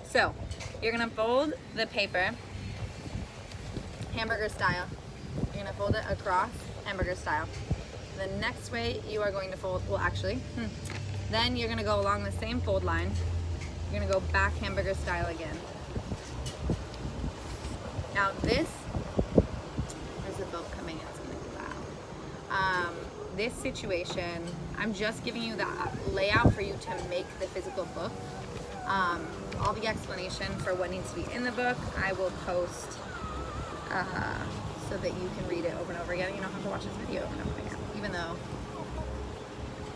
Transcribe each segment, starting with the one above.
So, you're gonna fold the paper hamburger style. You're gonna fold it across hamburger style. The next way you are going to fold, well actually, then you're gonna go along the same fold line. You're gonna go back hamburger style again. Now this, there's a boat coming in, it's gonna be loud. This situation, I'm just giving you the layout for you to make the physical book. All the explanation for what needs to be in the book, I will post so that you can read it over and over again. You don't have to watch this video over and over again, even though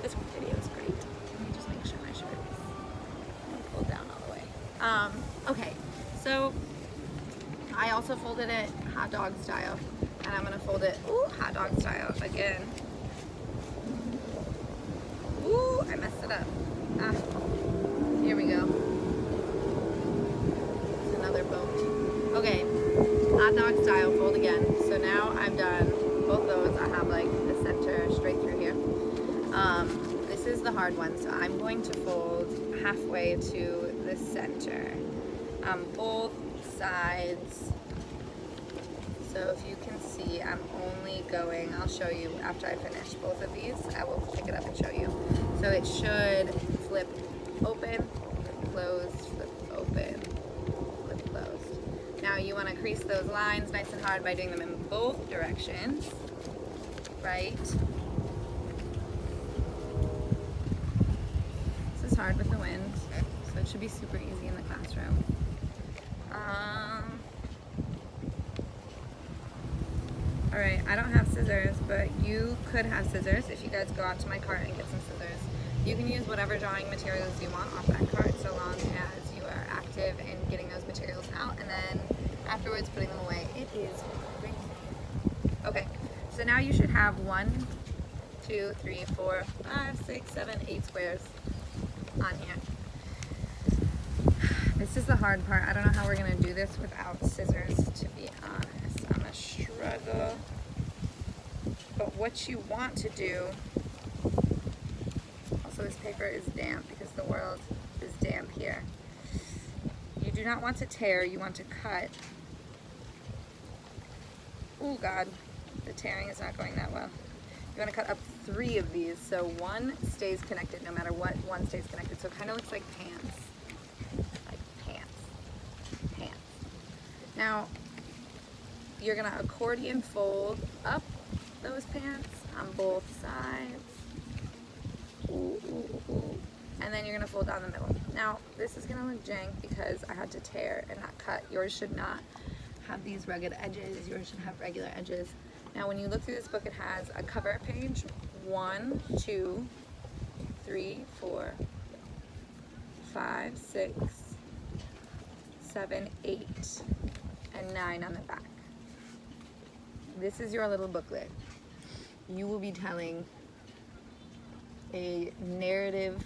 this video is great. Let me just make sure my shirt is pulled down all the way. Okay, so I also folded it hot dog style, and I'm gonna fold it hot dog style again. Ooh, I messed it up. Here we go. There's another boat. Okay, hot dog style, fold again. So now I've done both those. I have like the center straight through here. This is the hard one, so I'm going to fold halfway to the center. Both sides. So if you can see, I'm only going, I'll show you after I finish both of these. I will pick it up and show you. So it should flip open, flip closed, flip open, flip closed. Now you want to crease those lines nice and hard by doing them in both directions, right? This is hard with the wind, so it should be super easy in the classroom. Alright, I don't have scissors, but you could have scissors if you guys go out to my cart and get some scissors. You can use whatever drawing materials you want off that cart so long as you are active in getting those materials out and then afterwards putting them away. It is great. Okay, so now you should have 1, 2, 3, 4, 5, 6, 7, 8 squares on here. This is the hard part. I don't know how we're going to do this without scissors, to be honest. I'm a struggle. But what you want to do, also this paper is damp because the world is damp here. You do not want to tear, you want to cut. Oh God, the tearing is not going that well. You want to cut up 3 of these so one stays connected no matter what, one stays connected. So it kind of looks like pants. Like pants. Now, you're going to accordion fold up those pants on both sides. Ooh, ooh, ooh. And then you're going to fold down the middle. Now, this is going to look jank because I had to tear and not cut. Yours should not have these rugged edges. Yours should have regular edges. Now, when you look through this book, it has a cover page. 1, 2, 3, 4, 5, 6, 7, 8, and 9 on the back. This is your little booklet. You will be telling a narrative